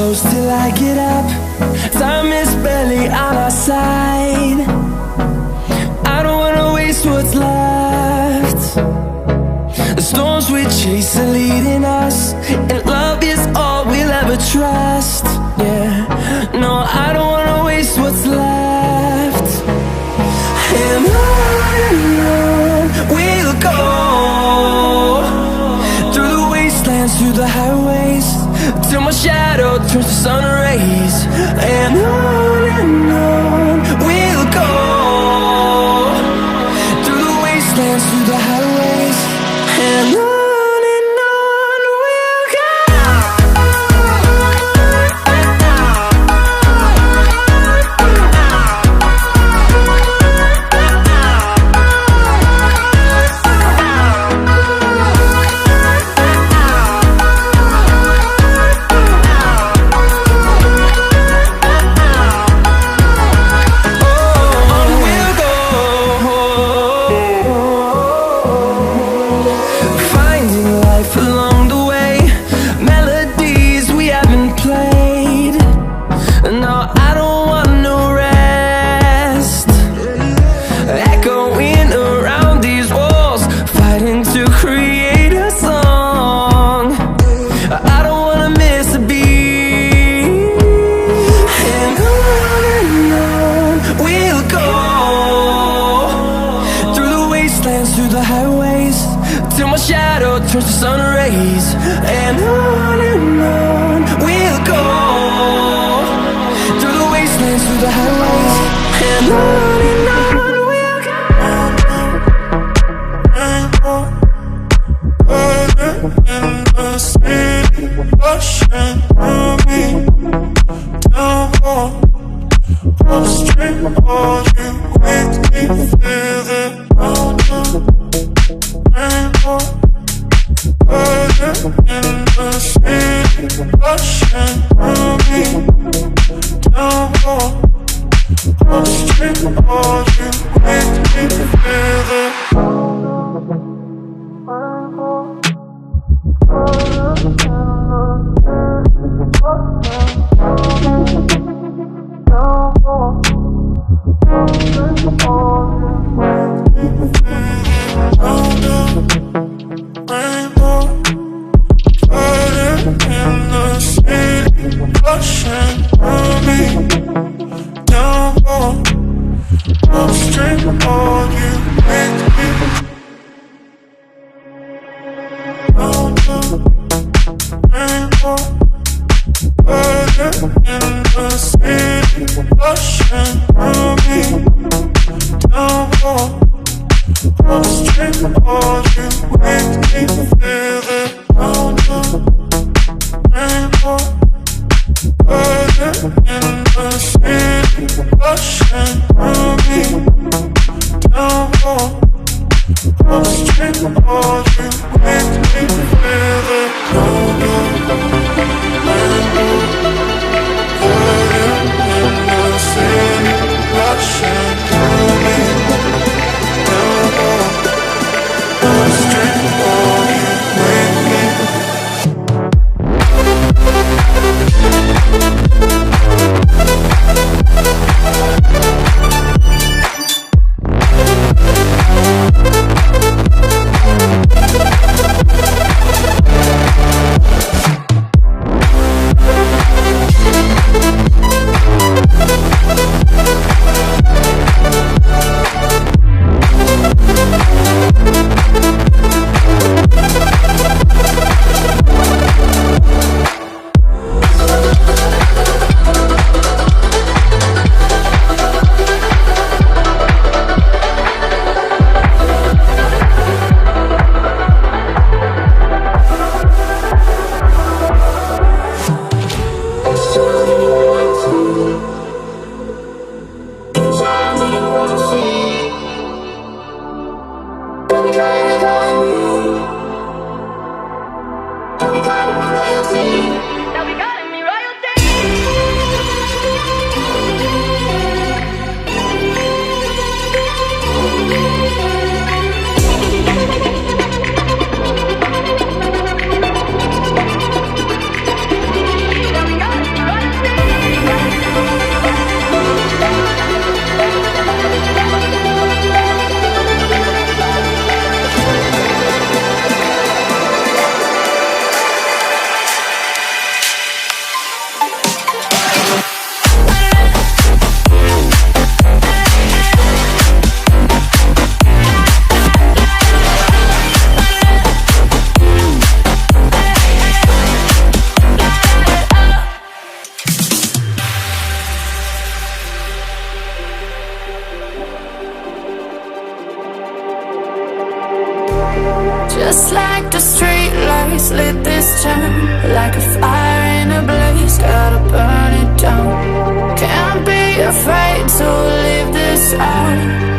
close till I get up. Time is barely on our side. I don't wanna waste what's left. The storms we chase are leading us, and love is all we'll ever trust. Yeah, no, I don't wanna waste what's left. And on we'll go, through the wastelands, through the highways, till my shadow turns to sun rays. And on we'll go, through the wastelands, through the highways, and on. Through the highways, till my shadow turns to sun rays. And on we'll go, through the wastelands, through the highways, and on we'll go. In the city, rushing through me, down more, upstream, all you make me feel it. In the city, rushing through me, down more, upstream, all you make me feel it. Just like the street lights lit this town, like a fire in a blaze, gotta burn it down. Can't be afraid to leave this out.